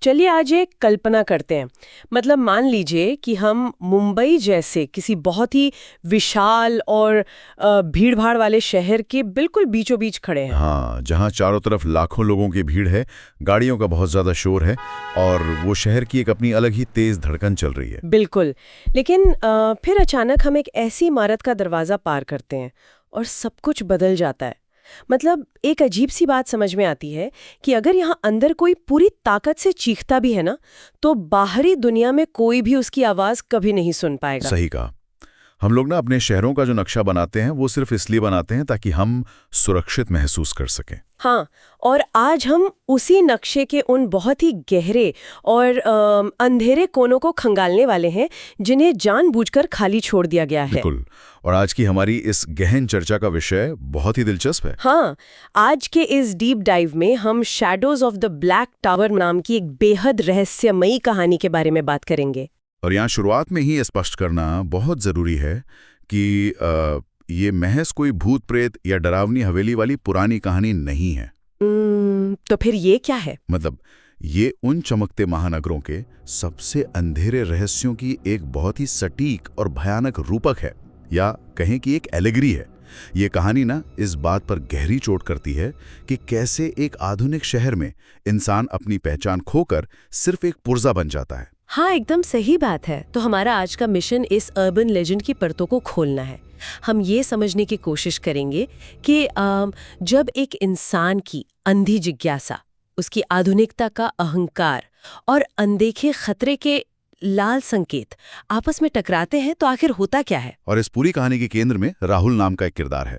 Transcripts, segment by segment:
चलिए आज एक कल्पना करते हैं। मतलब मान लीजिए कि हम मुंबई जैसे किसी बहुत ही विशाल और भीड़-भाड़ वाले शहर के बिल्कुल बीचों बीच खड़े हैं। हाँ, जहाँ चारों तरफ लाखों लोगों की भीड़ है, गाड़ियों का बहुत ज्यादा शोर है और वो शहर की एक अपनी अलग ही तेज धड़कन चल रही है। बिल्कुल। लेकिन फिर अचानक हम एक ऐसी इमारत का दरवाज़ा पार करते हैं और सब कुछ बदल जाता है। मतलब एक अजीब सी बात समझ में आती है कि अगर यहाँ अंदर कोई पूरी ताकत से चीखता भी है ना, तो बाहरी दुनिया में कोई भी उसकी आवाज़ कभी नहीं सुन पाएगा। सही कहा। हम लोग ना अपने शहरों का जो नक्शा बनाते हैं वो सिर्फ इसलिए बनाते हैं ताकि हम सुरक्षित महसूस कर सकें। हाँ, और आज हम उसी नक्शे के उन बहुत ही गहरे और अंधेरे कोनों को खंगालने वाले हैं जिन्हें जानबूझकर खाली छोड़ दिया गया है। बिल्कुल। और आज की हमारी इस गहन चर्चा का विषय बहुत ही दिलचस्प है। हाँ, आज के इस डीप डाइव में हम shadows of the black tower नाम की एक बेहद रहस्यमयी कहानी के बारे में बात करेंगे। और यहाँ शुरुआत में ही स्पष्ट करना बहुत जरूरी है कि ये महज कोई भूत प्रेत या डरावनी हवेली वाली पुरानी कहानी नहीं है। तो फिर ये क्या है? मतलब ये उन चमकते महानगरों के सबसे अंधेरे रहस्यों की एक बहुत ही सटीक और भयानक रूपक है, या कहें कि एक एलेगरी है। ये कहानी ना इस बात पर गहरी चोट करती है कि कैसे एक आधुनिक शहर में इंसान अपनी पहचान खोकर सिर्फ एक पुर्जा बन जाता है। हाँ, एकदम सही बात है। तो हमारा आज का मिशन इस अर्बन लेजेंड की परतों को खोलना है। हम ये समझने की कोशिश करेंगे कि जब एक इंसान की अंधी जिज्ञासा, उसकी आधुनिकता का अहंकार और अनदेखे खतरे के लाल संकेत आपस में टकराते हैं तो आखिर होता क्या है। और इस पूरी कहानी के केंद्र में राहुल नाम का एक किरदार है।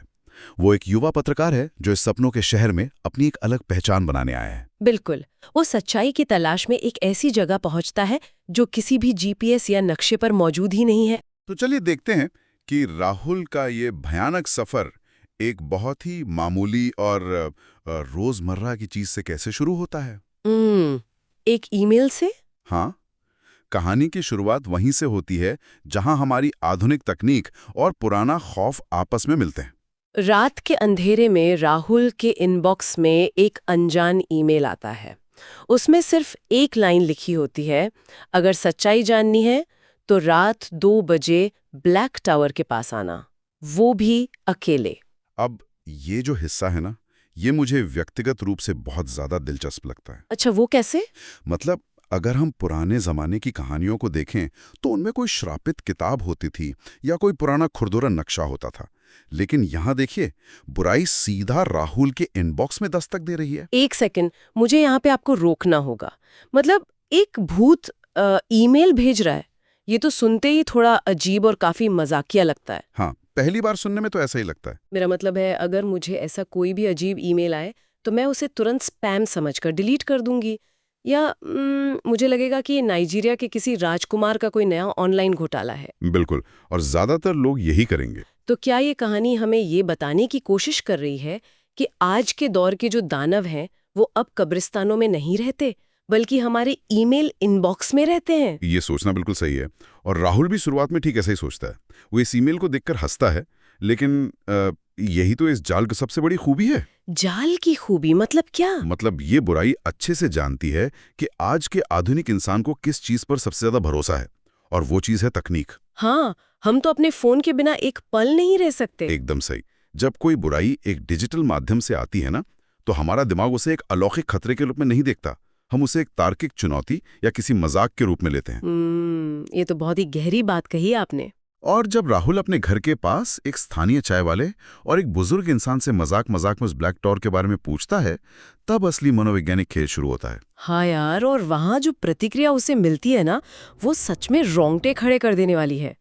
वो एक युवा पत्रकार है जो इस सपनों के शहर में अपनी एक अलग पहचान बनाने आया है। बिल्कुल, वो सच्चाई की तलाश में एक ऐसी जगह पहुंचता है जो किसी भी जीपीएस या नक्शे पर मौजूद ही नहीं है। तो चलिए देखते हैं कि राहुल का ये भयानक सफर एक बहुत ही मामूली और रोजमर्रा की चीज से कैसे शुरू होता है। एक ईमेल से? हाँ, कहानी की शुरुआत वहीं से होती है जहां हमारी आधुनिक तकनीक और पुराना खौफ आपस में मिलते हैं। रात के अंधेरे में राहुल के इनबॉक्स में एक अनजान ईमेल आता है। उसमें सिर्फ एक लाइन लिखी होती है, अगर सच्चाई जाननी है तो रात 2 बजे ब्लैक टावर के पास आना, वो भी अकेले। अब ये जो हिस्सा है ना, ये मुझे व्यक्तिगत रूप से बहुत ज्यादा दिलचस्प लगता है। अच्छा, वो कैसे? मतलब अगर हम पुराने जमाने की कहानियों को देखें तो उनमें कोई श्रापित किताब होती थी या कोई पुराना खुरदुरा नक्शा होता था, लेकिन यहाँ देखिए, बुराई सीधा राहुल के इनबॉक्स में दस्तक दे रही है। एक सेकंड, मुझे यहाँ पे आपको रोकना होगा। मतलब एक भूत ईमेल भेज रहा है, ये तो सुनते ही थोड़ा अजीब और काफी मजाकिया लगता है। हाँ, पहली बार सुनने में तो ऐसा ही लगता है। मेरा मतलब है, अगर मुझे ऐसा कोई भी अजीब ईमेल आए तो मैं उसे तुरंत स्पैम समझकर डिलीट कर दूंगी, या मुझे लगेगा कि ये नाइजीरिया के किसी राजकुमार का कोई नया ऑनलाइन घोटाला है। बिल्कुल, और ज्यादातर लोग यही करेंगे। तो क्या ये कहानी हमें ये बताने की कोशिश कर रही है कि आज के दौर के जो दानव हैं वो अब कब्रिस्तानों में नहीं रहते, बल्कि हमारे ईमेल इनबॉक्स में रहते हैं? ये सोचना बिल्कुल सही है, और राहुल भी शुरुआत में ठीक ऐसा ही सोचता है। वो इस ईमेल को देखकर हंसता है, लेकिन यही तो इस जाल की सबसे बड़ी खूबी है। जाल की खूबी मतलब क्या? मतलब ये बुराई अच्छे से जानती है कि आज के आधुनिक इंसान को किस चीज पर सबसे ज्यादा भरोसा है, और वो चीज है तकनीक। हाँ, हम तो अपने फोन के बिना एक पल नहीं रह सकते। एकदम सही। जब कोई बुराई एक डिजिटल माध्यम से आती है ना, तो हमारा दिमाग उसे एक अलौकिक खतरे के रूप में नहीं देखता, हम उसे एक तार्किक चुनौती या किसी मजाक के रूप में लेते हैं। ये तो बहुत ही गहरी बात कही आपने। और जब राहुल अपने घर के पास एक स्थानीय चाय वाले और एक बुजुर्ग इंसान से मजाक मजाक में उस ब्लैक टावर के बारे में पूछता है, तब असली मनोवैज्ञानिक खेल शुरू होता है। हाँ यार, और वहाँ जो प्रतिक्रिया उसे मिलती है ना, वो सच में रोंगटे खड़े कर देने वाली है।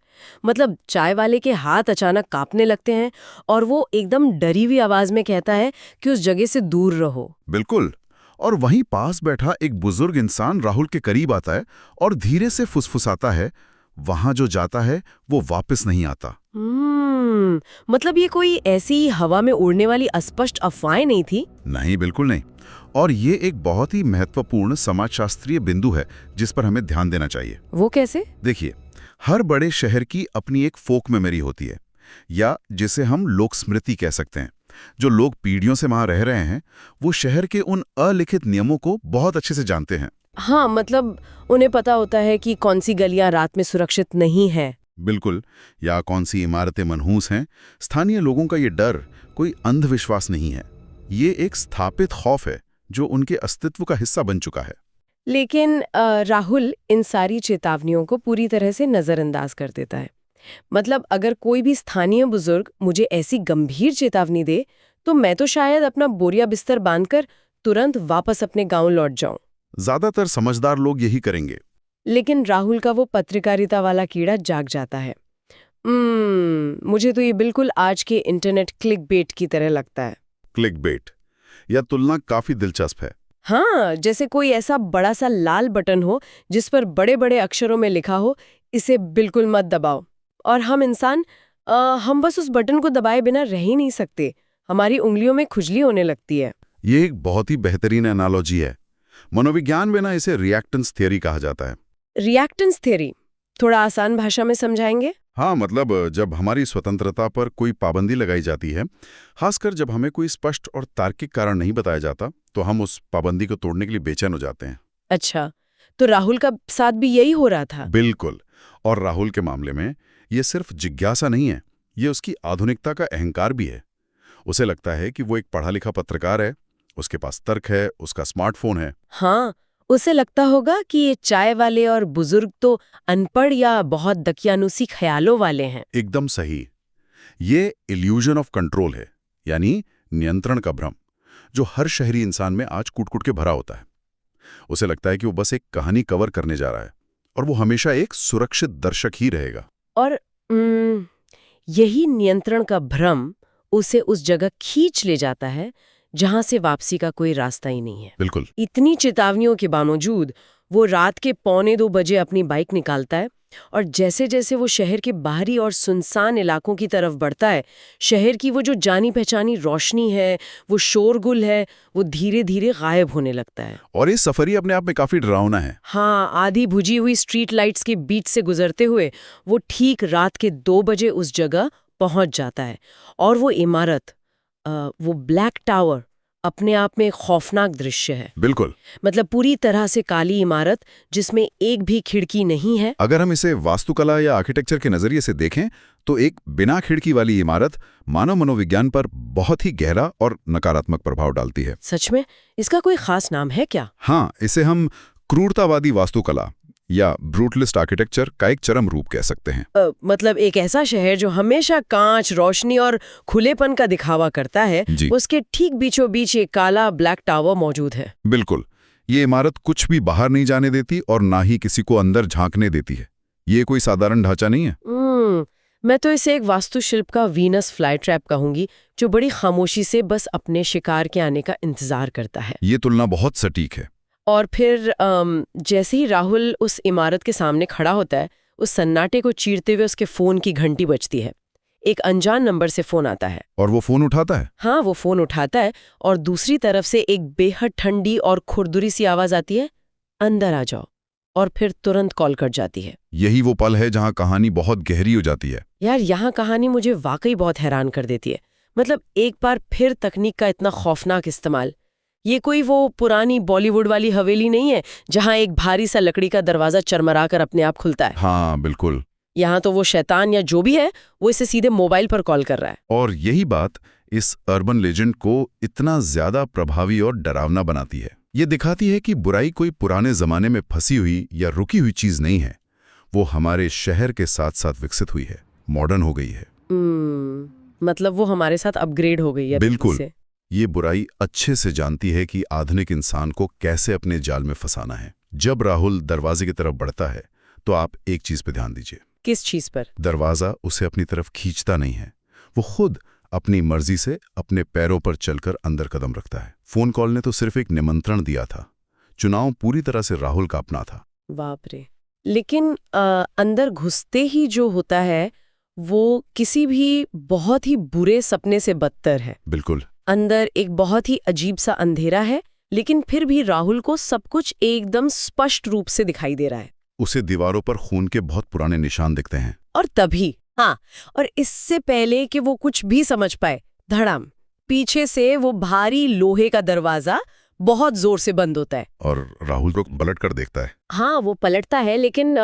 मतलब चाय वाले के हाथ अचानक कांपने लगते हैं और वो एकदम डरी हुई आवाज में कहता है कि उस जगह से दूर रहो। बिल्कुल। और वहीं पास बैठा एक बुजुर्ग इंसान राहुल के करीब आता है और धीरे से फुसफुसाता है, वहां जो जाता है वो वापस नहीं आता। मतलब ये कोई ऐसी हवा में उड़ने वाली अस्पष्ट अफवाहें नहीं थी? नहीं, बिल्कुल नहीं। और ये एक बहुत ही महत्वपूर्ण समाजशास्त्रीय बिंदु है जिस पर हमें ध्यान देना चाहिए। वो कैसे? देखिए, हर बड़े शहर की अपनी एक फोक मेमोरी होती है, या जिसे हम लोक स्मृति कह सकते हैं। जो लोग पीढ़ियों से वहां रह रहे हैं वो शहर के उन अलिखित नियमों को बहुत अच्छे से जानते हैं। हाँ, मतलब उन्हें पता होता है कि कौन सी गलियां रात में सुरक्षित नहीं है। बिल्कुल, या कौन सी इमारतें मनहूस हैं। स्थानीय लोगों का ये डर कोई अंधविश्वास नहीं है, ये एक स्थापित खौफ है जो उनके अस्तित्व का हिस्सा बन चुका है। लेकिन राहुल इन सारी चेतावनियों को पूरी तरह से नज़रअंदाज कर देता है। मतलब अगर कोई भी स्थानीय बुजुर्ग मुझे ऐसी गंभीर चेतावनी दे तो मैं तो शायद अपना बोरिया बिस्तर बांधकर तुरंत वापस अपने गांव लौट जाऊं। ज्यादातर समझदार लोग यही करेंगे। लेकिन राहुल का वो पत्रकारिता वाला कीड़ा जाग जाता है। मुझे तो ये बिल्कुल आज के इंटरनेट क्लिकबेट की तरह लगता है। क्लिकबेट, यह तुलना काफी दिलचस्प है। हाँ, जैसे कोई ऐसा बड़ा सा लाल बटन हो जिस पर बड़े बड़े अक्षरों में लिखा हो, इसे बिल्कुल मत दबाओ। और हम इंसान हम बस उस बटन को दबाए बिना रह ही नहीं सकते। हमारी उंगलियों में खुजली होने लगती है। ये एक बहुत ही बेहतरीन एनालॉजी है। मनोविज्ञान में ना इसे रिएक्टेंस थ्योरी कहा जाता है। रिएक्टेंस थ्योरी थोड़ा आसान भाषा में समझाएंगे? हाँ, मतलब जब हमारी स्वतंत्रता पर कोई पाबंदी लगाई जाती है, खासकर जब हमें कोई स्पष्ट और तार्किक कारण नहीं बताया जाता, तो हम उस पाबंदी को तोड़ने के लिए बेचैन हो जाते हैं। अच्छा, तो राहुल का साथ भी यही हो रहा था? बिल्कुल। और राहुल के मामले में ये सिर्फ जिज्ञासा नहीं है, ये उसकी आधुनिकता का अहंकार भी है। उसे लगता है कि वो एक पढ़ा लिखा पत्रकार है, उसके पास तर्क है, उसका स्मार्टफोन है। हाँ, उसे लगता होगा कि ये चाय वाले और बुजुर्ग तो अनपढ़ या बहुत दकियानुसी ख्यालों वाले हैं। एकदम सही। ये इल्यूजन ऑफ कंट्रोल है, यानी नियंत्रण का भ्रम, जो हर शहरी इंसान में आज कूट-कूट के भरा होता है। उसे लगता है कि वो बस एक कहानी कवर करने जा रहा है और वो हमेशा एक सुरक्षित दर्शक ही रहेगा। और यही नियंत्रण का भ्रम उसे उस जगह खींच ले जाता है जहां से वापसी का कोई रास्ता ही नहीं है। बिल्कुल। इतनी चेतावनियों के बावजूद वो रात के 1:45 बजे अपनी बाइक निकालता है और जैसे जैसे वो शहर के बाहरी और सुनसान इलाकों की तरफ बढ़ता है, शहर की वो जो जानी पहचानी रोशनी है, वो शोरगुल है, वो धीरे धीरे गायब होने लगता है। और ये सफर ही अपने आप में काफी डरावना है। हाँ, आधी बुझी हुई स्ट्रीट लाइट्स के बीच से गुजरते हुए वो ठीक रात के 2 बजे उस जगह पहुंच जाता है और वो इमारत, वो ब्लैक टावर अपने आप में एक खौफनाक दृश्य है। बिल्कुल। मतलब पूरी तरह से काली इमारत जिसमें एक भी खिड़की नहीं है। अगर हम इसे वास्तुकला या आर्किटेक्चर के नजरिए से देखें तो एक बिना खिड़की वाली इमारत मानव मनोविज्ञान पर बहुत ही गहरा और नकारात्मक प्रभाव डालती है। सच में? इसका कोई खास नाम है क्या? हाँ, इसे हम क्रूरतावादी वास्तुकला या ब्रूटलिस्ट आर्किटेक्चर का एक चरम रूप कह सकते हैं। मतलब एक ऐसा शहर जो हमेशा कांच, रोशनी और खुलेपन का दिखावा करता है, उसके ठीक बीचों बीच एक काला ब्लैक टावर मौजूद है। बिल्कुल। ये इमारत कुछ भी बाहर नहीं जाने देती और ना ही किसी को अंदर झांकने देती है। ये कोई साधारण ढांचा नहीं है। मैं तो इसे एक वास्तुशिल्प का वीनस फ्लाई ट्रैप कहूंगी, जो बड़ी खामोशी से बस अपने शिकार के आने का इंतजार करता है। ये तुलना बहुत सटीक है। और फिर जैसे ही राहुल उस इमारत के सामने खड़ा होता है, उस सन्नाटे को चीरते हुए उसके फोन की घंटी बजती है। एक अनजान नंबर से फोन आता है। और वो फोन उठाता है? हाँ, वो फोन उठाता है और दूसरी तरफ से एक बेहद ठंडी और खुरदुरी सी आवाज आती है, अंदर आ जाओ। और फिर तुरंत कॉल कट जाती है। यही वो पल है जहां कहानी बहुत गहरी हो जाती है। यार, यहाँ कहानी मुझे वाकई बहुत हैरान कर देती है। मतलब एक बार फिर तकनीक का इतना खौफनाक इस्तेमाल। ये कोई वो पुरानी बॉलीवुड वाली हवेली नहीं है जहां एक भारी सा लकड़ी का दरवाजा चरमरा कर अपने आप खुलता है। हाँ, बिल्कुल। यहाँ तो वो शैतान या जो भी है वो इसे सीधे मोबाइल पर कॉल कर रहा है। और यही बात इस अर्बन लेजेंड को इतना ज्यादा प्रभावी और डरावना बनाती है। ये दिखाती है कि बुराई कोई पुराने जमाने में फंसी हुई या रुकी हुई चीज नहीं है, वो हमारे शहर के साथ साथ विकसित हुई है, मॉडर्न हो गई है। मतलब वो हमारे साथ अपग्रेड हो गई है। बिल्कुल। ये बुराई अच्छे से जानती है कि आधुनिक इंसान को कैसे अपने जाल में फंसाना है। जब राहुल दरवाजे की तरफ बढ़ता है तो आप एक चीज पे ध्यान दीजिए। किस चीज पर? दरवाजा उसे अपनी तरफ खींचता नहीं है, वो खुद अपनी मर्जी से अपने पैरों पर चलकर अंदर कदम रखता है। फोन कॉल ने तो सिर्फ एक निमंत्रण दिया था, चुनाव पूरी तरह से राहुल का अपना था। बाप रे। लेकिन अंदर घुसते ही जो होता है वो किसी भी बहुत ही बुरे सपने से बदतर है। बिल्कुल। अंदर एक बहुत ही अजीब सा अंधेरा है, लेकिन फिर भी राहुल को सब कुछ एकदम स्पष्ट रूप से दिखाई दे रहा है। उसे दीवारों पर खून के बहुत पुराने निशान दिखते हैं। और तभी, हाँ, और इससे पहले कि वो कुछ भी समझ पाए, धड़ाम, पीछे से वो भारी लोहे का दरवाजा बहुत जोर से बंद होता है। और राहुल को पलट कर देखता है। हाँ, वो पलटता है, लेकिन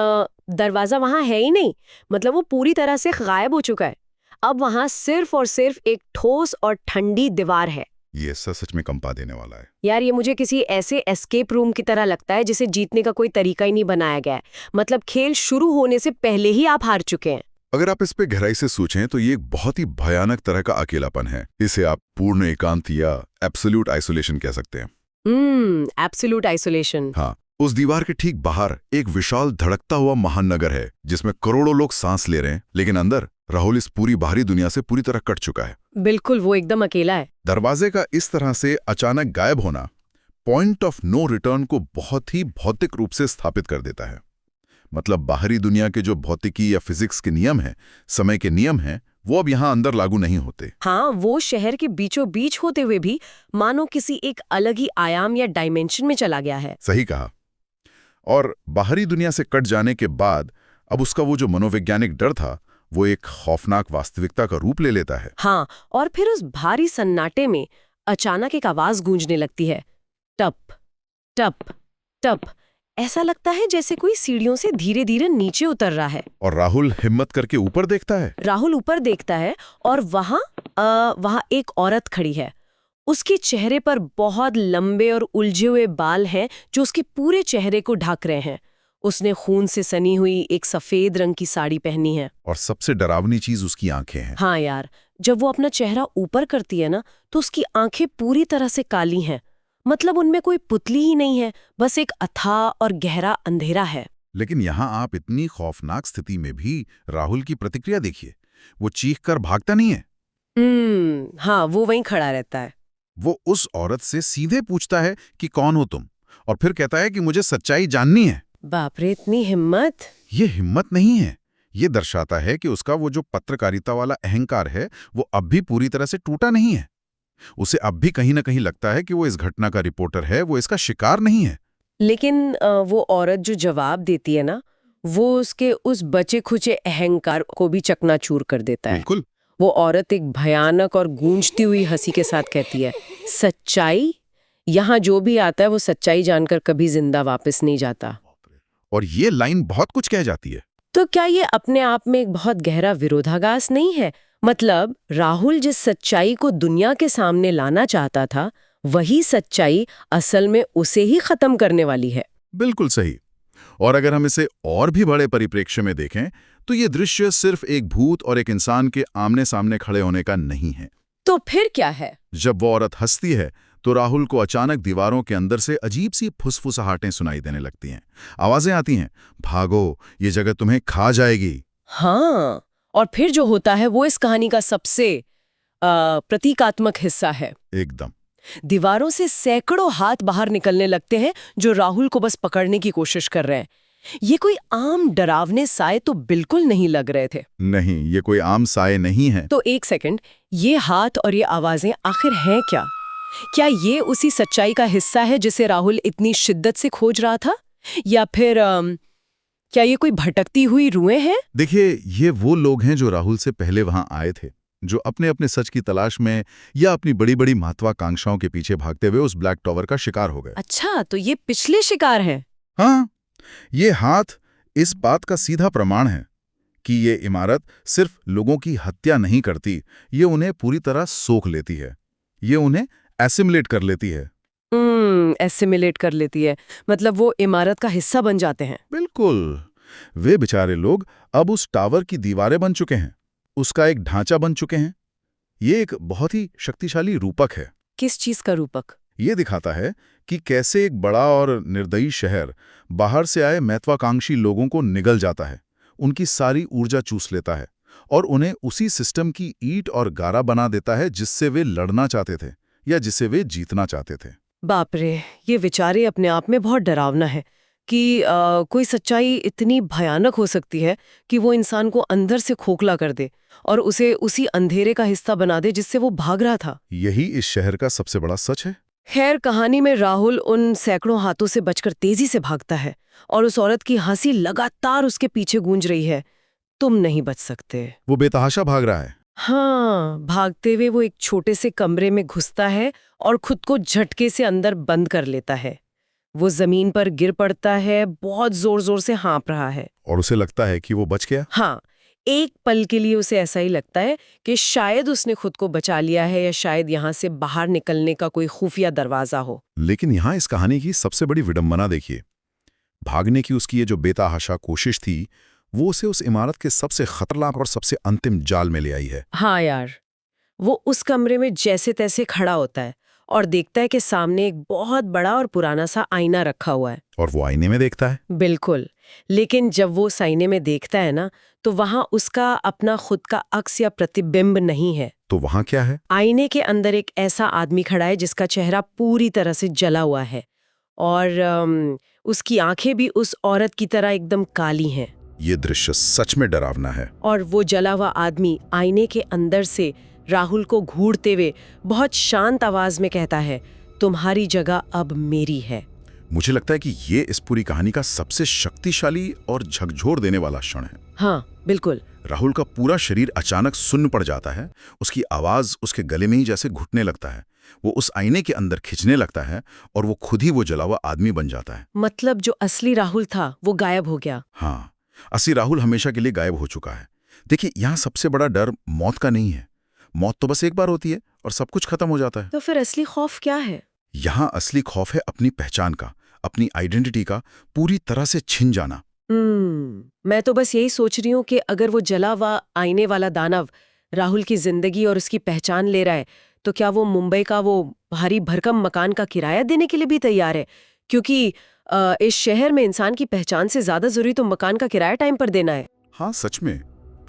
दरवाजा वहां है ही नहीं। मतलब वो पूरी तरह से गायब हो चुका है। अब वहां सिर्फ और सिर्फ एक ठोस और ठंडी दीवार है। ये सच में कंपा देने वाला है। यार, ये मुझे किसी ऐसे एस्केप रूम की तरह लगता है जिसे जीतने का कोई तरीका ही नहीं बनाया गया है। मतलब खेल शुरू होने से पहले ही आप हार चुके हैं। अगर आप इस पे गहराई से सोचें तो ये एक बहुत ही भयानक तरह का अकेलापन है। इसे आप पूर्ण एकांत या एब्सोल्यूट आइसोलेशन कह सकते हैं। Absolute isolation. हाँ, उस दीवार के ठीक बाहर एक विशाल धड़कता हुआ महानगर है जिसमें करोड़ों लोग सांस ले रहे हैं, लेकिन अंदर राहुल इस पूरी बाहरी दुनिया से पूरी तरह कट चुका है। बिल्कुल, वो एकदम अकेला है। दरवाजे का इस तरह से अचानक गायब होना पॉइंट ऑफ नो रिटर्न को बहुत ही भौतिक रूप से स्थापित कर देता है। मतलब बाहरी दुनिया के जो भौतिकी या फिजिक्स के नियम हैं, समय के नियम हैं, वो अब यहाँ अंदर लागू नहीं होते। हाँ, वो शहर के बीचों बीच होते हुए भी मानो किसी एक अलग ही आयाम या डायमेंशन में चला गया है। सही कहा। और बाहरी दुनिया से कट जाने के बाद अब उसका वो जो मनोवैज्ञानिक डर था वो एक खौफनाक वास्तविकता का रूप ले लेता है। हाँ, और फिर उस भारी सन्नाटे में अचानक एक आवाज गूंजने लगती है। टप टप टप। ऐसा लगता है जैसे कोई सीढ़ियों से धीरे धीरे नीचे उतर रहा है। और राहुल हिम्मत करके ऊपर देखता है। राहुल ऊपर देखता है और वहां एक औरत खड़ी है। उसके चेहरे पर बहुत लंबे और उलझे हुए बाल हैं जो उसके पूरे चेहरे को ढक रहे हैं। उसने खून से सनी हुई एक सफेद रंग की साड़ी पहनी है। और सबसे डरावनी चीज उसकी आंखें हैं। हाँ यार, जब वो अपना चेहरा ऊपर करती है ना, तो उसकी आंखें पूरी तरह से काली हैं। मतलब उनमें कोई पुतली ही नहीं है, बस एक अथाह और गहरा अंधेरा है। लेकिन यहाँ आप इतनी खौफनाक स्थिति में भी राहुल की प्रतिक्रिया देखिए। वो चीख कर भागता नहीं है। हाँ, वो वहीं खड़ा रहता है। वो उस औरत से सीधे पूछता है कि कौन हो तुम, और फिर कहता है कि मुझे सच्चाई जाननी है। बाप रे, इतनी हिम्मत! ये हिम्मत नहीं है, ये दर्शाता है कि उसका वो जो पत्रकारिता वाला अहंकार है वो अब भी पूरी तरह से टूटा नहीं है। उसे अब भी कहीं ना कहीं लगता है कि वो इस घटना का रिपोर्टर है, वो इसका शिकार नहीं है। लेकिन वो औरत जो जवाब देती है ना, वो उसके उस बचे खुचे अहंकार को भी चकनाचूर कर देता है। बिल्कुल। वो औरत एक भयानक और गूंजती हुई हंसी के साथ कहती है, सच्चाई? यहाँ जो भी आता है वो सच्चाई जानकर कभी जिंदा वापस नहीं जाता। और ये लाइन बहुत कुछ कह जाती है। तो क्या ये अपने आप में एक बहुत गहरा विरोधाभास नहीं है? मतलब राहुल जिस सच्चाई को दुनिया के सामने लाना चाहता था, वही सच्चाई असल में उसे ही खत्म करने वाली है। बिल्कुल सही। और अगर हम इसे और भी बड़े परिप्रेक्ष्य में देखें तो ये दृश्य सिर्फ एक भूत और एक इंसान के आमने सामने खड़े होने का नहीं है। तो फिर क्या है? जब वो औरत हंसती है तो राहुल को अचानक दीवारों के अंदर से अजीब सी फुसफुसाहटें सुनाई देने लगती हैं। आवाजें आती हैं, भागो, ये जगह तुम्हें खा जाएगी। हाँ, और फिर जो होता है वो इस कहानी का सबसे प्रतीकात्मक हिस्सा है। एकदम। दीवारों से सैकड़ों हाथ बाहर निकलने लगते हैं जो राहुल को बस पकड़ने की कोशिश कर रहे हैं। ये कोई आम डरावने साए तो बिल्कुल नहीं लग रहे थे। नहीं, ये कोई आम साए नहीं है। तो एक सेकंड, ये हाथ और ये आवाजें आखिर हैं क्या? क्या ये उसी सच्चाई का हिस्सा है जिसे राहुल इतनी शिद्दत से खोज रहा था? या फिर क्या ये कोई भटकती हुई रूहें हैं? देखिए, ये वो लोग हैं जो राहुल से पहले वहां आए थे, जो अपने अपने सच की तलाश में या अपनी बड़ी बड़ी महत्वाकांक्षाओं के पीछे भागते हुए उस ब्लैक टॉवर का शिकार हो गए। अच्छा, तो ये पिछले शिकार हैं। हाँ, ये हाथ इस बात का सीधा प्रमाण है कि ये इमारत सिर्फ लोगों की हत्या नहीं करती, ये उन्हें पूरी तरह सोख लेती है, ये उन्हें एसिमुलेट कर लेती है। एसिमुलेट कर लेती है, मतलब वो इमारत का हिस्सा बन जाते हैं। बिल्कुल। वे बेचारे लोग अब उस टावर की दीवारें बन चुके हैं, उसका एक ढांचा बन चुके हैं। ये एक बहुत ही शक्तिशाली रूपक है। किस चीज का रूपक? ये दिखाता है कि कैसे एक बड़ा और निर्दयी शहर बाहर से आए महत्वाकांक्षी लोगों को निगल जाता है, उनकी सारी ऊर्जा चूस लेता है और उन्हें उसी सिस्टम की ईंट और गारा बना देता है जिससे वे लड़ना चाहते थे या जिसे वे जीतना चाहते थे। बाप रे, ये विचारे अपने आप में बहुत डरावना है कि कोई सच्चाई इतनी भयानक हो सकती है कि वो इंसान को अंदर से खोखला कर दे और उसे उसी अंधेरे का हिस्सा बना दे जिससे वो भाग रहा था। यही इस शहर का सबसे बड़ा सच है। खैर, कहानी में राहुल उन सैकड़ों हाथों से बचकर तेजी से भागता है और उस औरत की हंसी लगातार उसके पीछे गूंज रही है, तुम नहीं बच सकते। वो बेतहाशा भाग रहा है, हाँ, भागते हुए वो एक छोटे से कमरे में घुसता है और खुद को झटके से अंदर बंद कर लेता है। वो जमीन पर गिर पड़ता है, बहुत जोर जोर से हाँफ रहा है। और उसे लगता है कि वो बच गया। हाँ, एक पल के लिए उसे ऐसा ही लगता है कि शायद उसने खुद को बचा लिया है या शायद यहाँ से बाहर निकलने का कोई खुफिया दरवाजा हो। लेकिन यहाँ इस कहानी की सबसे बड़ी विडंबना देखिए। भागने की उसकी ये जो बेतहाशा कोशिश थी, वो उसे उस इमारत के सबसे खतरनाक और सबसे अंतिम जाल में ले आई है। हाँ यार, वो उस कमरे में जैसे तैसे खड़ा होता है और देखता है कि सामने एक बहुत बड़ा और पुराना सा आईना रखा हुआ है। और वो आईने में देखता है। बिल्कुल, लेकिन जब वो उस आईने में देखता है ना, तो वहां उसका अपना खुद का अक्स या प्रतिबिंब नहीं है। तो वहां क्या है? आईने के अंदर एक ऐसा आदमी खड़ा है जिसका चेहरा पूरी तरह से जला हुआ है और उसकी आंखें भी उस औरत की तरह एकदम काली हैं। ये दृश्य सच में डरावना है। और वो जला हुआ आदमी आईने के अंदर से राहुल को घूरते हुए बहुत शांत आवाज में कहता है, तुम्हारी जगह अब मेरी है। मुझे लगता है कि ये इस पूरी कहानी का सबसे शक्तिशाली और झकझोर देने वाला क्षण है। हाँ, बिल्कुल। राहुल का पूरा शरीर अचानक सुन्न पड़ जाता है। उसकी आवाज उसके गले में ही जैसे घुटने लगता है। वो उस आईने के अंदर खिंचने लगता है और वो खुद ही वो जला हुआ आदमी बन जाता है। मतलब जो असली राहुल था वो गायब हो गया। हाँ, असली राहुल हमेशा के लिए गायब हो चुका है। देखिए, यहाँ सबसे बड़ा डर मौत का नहीं है। मौत तो बस एक बार होती है और सब कुछ खत्म हो जाता है। तो फिर असली खौफ क्या है? यहाँ असली खौफ है अपनी पहचान का, अपनी आइडेंटिटी का पूरी तरह से छिन जाना। मैं तो बस यही सोच रही हूँ कि अगर वो जला हुआ आईने वाला दानव राहुल की जिंदगी और उसकी पहचान ले रहा है, तो क्या वो मुंबई का वो भारी भरकम मकान का किराया देने के लिए भी तैयार है? क्योंकि इस शहर में इंसान की पहचान से ज्यादा जरूरी तो मकान का किराया टाइम पर देना है। हाँ, सच में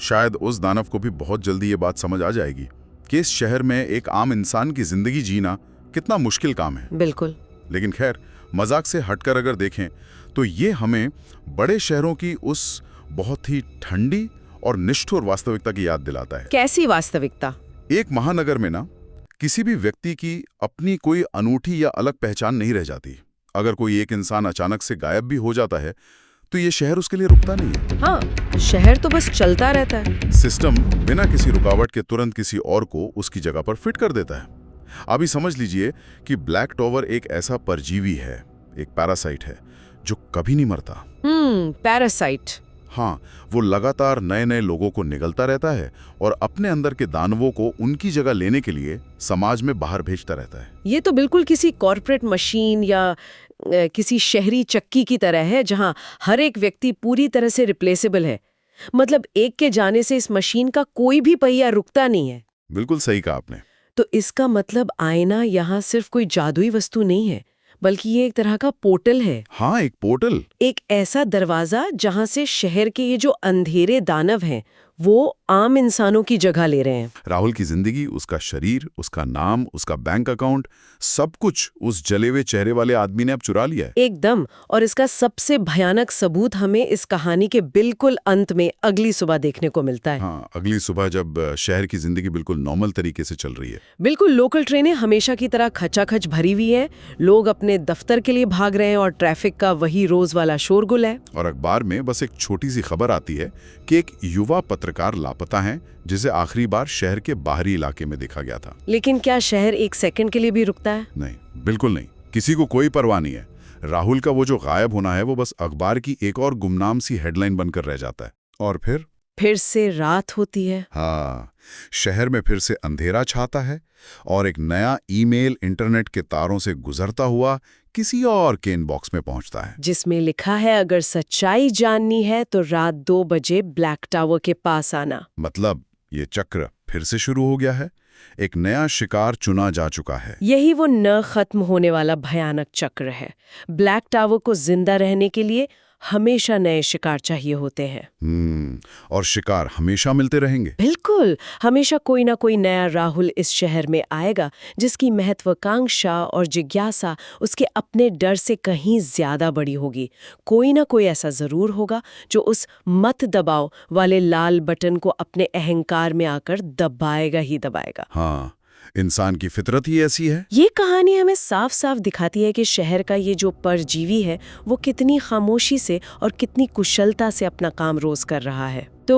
शायद उस दानव को भी बहुत जल्दी ये बात समझ आ जाएगी कि इस शहर में एक आम इंसान की जिंदगी जीना कितना मुश्किल काम है। बिल्कुल। लेकिन खैर, मजाक से हटकर अगर देखें तो ये हमें बड़े शहरों की उस बहुत ही ठंडी और निष्ठुर वास्तविकता की याद दिलाता है। कैसी वास्तविकता? एक महानगर में ना किसी भी व्यक्ति की अपनी कोई अनूठी या अलग पहचान नहीं रह जाती। अगर कोई एक इंसान अचानक से गायब भी हो जाता है तो ये शहर उसके लिए रुकता नहीं है। हाँ, शहर तो बस चलता रहता है। सिस्टम बिना किसी रुकावट के तुरंत किसी और को उसकी जगह पर फिट कर देता है। अभी समझ लीजिए कि ब्लैक टॉवर एक ऐसा परजीवी है, एक पैरासाइट है जो कभी नहीं मरता। पैरासाइट। हाँ, वो लगातार नए नए लोगों को निगलता रहता है और अपने अंदर के दानवों को उनकी जगह लेने के लिए समाज में बाहर भेजता रहता है। ये तो बिल्कुल किसी कॉर्पोरेट मशीन या किसी शहरी चक्की की तरह है जहां हर एक व्यक्ति पूरी तरह से रिप्लेसेबल है। मतलब एक के जाने से इस मशीन का कोई भी पहिया रुकता नहीं है। बिल्कुल सही कहा आपने। तो इसका मतलब आईना यहाँ सिर्फ कोई जादुई वस्तु नहीं है, बल्कि ये एक तरह का पोर्टल है। हाँ, एक पोर्टल। एक ऐसा दरवाजा जहां से शहर के ये जो अंधेरे दानव हैं वो आम इंसानों की जगह ले रहे हैं। राहुल की जिंदगी, उसका शरीर, उसका नाम, उसका बैंक अकाउंट, सब कुछ उस जले हुए चेहरे वाले आदमी ने अब चुरा लिया है। एकदम। और इसका सबसे भयानक सबूत हमें इस कहानी के बिल्कुल अंत में अगली सुबह देखने को मिलता है। हाँ, अगली सुबह जब शहर की जिंदगी बिल्कुल नॉर्मल तरीके से चल रही है। बिल्कुल, लोकल ट्रेनें हमेशा की तरह खचाखच भरी हुई है, लोग अपने दफ्तर के लिए भाग रहे हैं और ट्रैफिक का वही रोज वाला शोरगुल है। और अखबार में बस एक छोटी सी खबर आती है कि एक युवा पत्रकार लापता है, जिसे आखिरी बार शहर के बाहरी इलाके में देखा गया था। लेकिन क्या शहर एक सेकंड के लिए भी रुकता है? नहीं, बिल्कुल नहीं। किसी को कोई परवाह नहीं है। राहुल का वो जो गायब होना है वो बस अखबार की एक और गुमनाम सी हेडलाइन बनकर रह जाता है। और फिर से रात होती है। हाँ, शहर में फिर से अंधेरा छाता है और एक नया ईमेल इंटरनेट के तारों से गुजरता हुआ किसी और के इनबॉक्स में पहुंचता है, जिसमें लिखा है, अगर सच्चाई जाननी है तो रात 2 बजे ब्लैक टावर के पास आना। मतलब ये चक्र फिर से शुरू हो गया है। एक नया शिकार चुना जा चुका है। यही वो न खत्म होने वाला भयानक चक्र है। ब्लैक टावर को जिंदा रहने के लिए हमेशा नए शिकार चाहिए होते हैं। और शिकार हमेशा मिलते रहेंगे। बिल्कुल, हमेशा कोई ना कोई नया राहुल इस शहर में आएगा जिसकी महत्वाकांक्षा और जिज्ञासा उसके अपने डर से कहीं ज्यादा बड़ी होगी। कोई ना कोई ऐसा जरूर होगा जो उस मत दबाओ वाले लाल बटन को अपने अहंकार में आकर दबाएगा ही दबाएगा। हाँ, इंसान की फितरत ही ऐसी है। ये कहानी हमें साफ साफ दिखाती है कि शहर का ये जो परजीवी है वो कितनी खामोशी से और कितनी कुशलता से अपना काम रोज कर रहा है। तो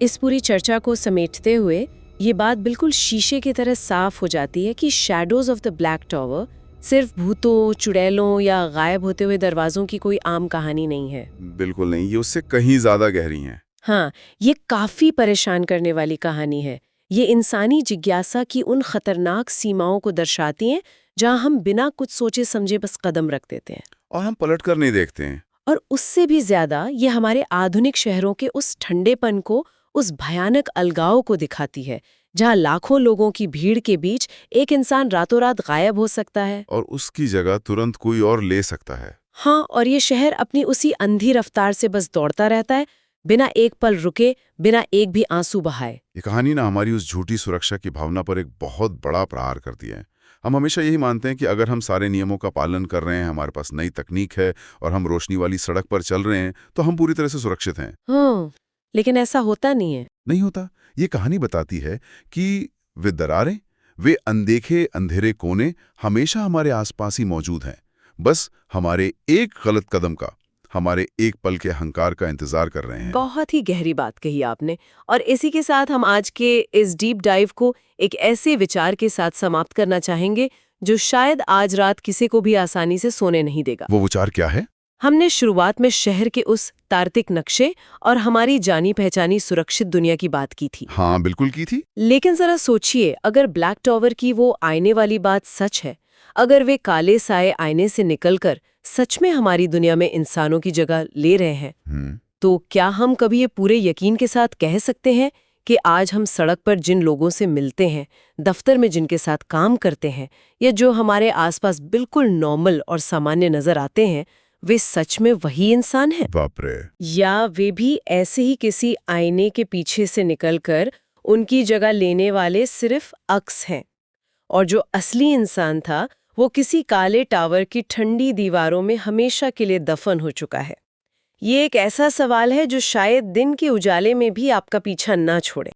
इस पूरी चर्चा को समेटते हुए ये बात बिल्कुल शीशे की तरह साफ हो जाती है कि shadows of the black tower सिर्फ भूतों, चुड़ैलों या गायब होते हुए दरवाजों की कोई आम कहानी नहीं है। बिल्कुल नहीं, ये उससे कहीं ज्यादा गहरी हैं। हाँ, ये काफी परेशान करने वाली कहानी है। ये इंसानी जिज्ञासा की उन खतरनाक सीमाओं को दर्शाती हैं जहां हम बिना कुछ सोचे समझे बस कदम रख देते हैं। और हम पलट कर नहीं देखते हैं। और उससे भी ज्यादा ये हमारे आधुनिक शहरों के उस ठंडेपन को, उस भयानक अलगाव को दिखाती है जहां लाखों लोगों की भीड़ के बीच एक इंसान रातों रात गायब हो सकता है। और उसकी जगह तुरंत कोई और ले सकता है। हाँ, और ये शहर अपनी उसी अंधी रफ्तार से बस दौड़ता रहता है, बिना एक पल रुके, बिना एक भी आंसू बहाए। ये कहानी ना हमारी उस झूठी सुरक्षा की भावना पर एक बहुत बड़ा प्रहार करती है। हम हमेशा यही मानते हैं कि अगर हम सारे नियमों का पालन कर रहे हैं, हमारे पास नई तकनीक है और हम रोशनी वाली सड़क पर चल रहे हैं, तो हम पूरी तरह से सुरक्षित हैं। हाँ, लेकिन ऐसा होता नहीं है। नहीं होता। ये कहानी बताती है कि वे दरारें, वे अनदेखे अंधेरे कोने हमेशा हमारे आसपास ही मौजूद हैं। बस हमारे एक गलत कदम का, हमारे एक पल के अहंकार का इंतजार कर रहे हैं। बहुत ही गहरी बात कही आपने। और इसी के साथ हम आज के इस डीप डाइव को एक ऐसे विचार के साथ समाप्त करना चाहेंगे जो शायद आज रात किसी को भी आसानी से सोने नहीं देगा। वो विचार क्या है? हमने शुरुआत में शहर के उस तार्किक नक्शे और हमारी जानी पहचानी सुरक्षित दुनिया की बात की थी। हाँ, बिल्कुल की थी। लेकिन जरा सोचिए, अगर ब्लैक टॉवर की वो आईने वाली बात सच है, अगर वे काले साए आईने से निकलकर सच में हमारी दुनिया में इंसानों की जगह ले रहे हैं, तो क्या हम कभी ये पूरे यकीन के साथ कह सकते हैं कि आज हम सड़क पर जिन लोगों से मिलते हैं, दफ्तर में जिनके साथ काम करते हैं, या जो हमारे आसपास बिल्कुल नॉर्मल और सामान्य नजर आते हैं, वे सच में वही इंसान हैं? बाप रे। या वे भी ऐसे ही किसी आईने के पीछे से निकलकर उनकी जगह लेने वाले सिर्फ अक्स हैं, और जो असली इंसान था वो किसी काले टावर की ठंडी दीवारों में हमेशा के लिए दफन हो चुका है? ये एक ऐसा सवाल है जो शायद दिन के उजाले में भी आपका पीछा ना छोड़े।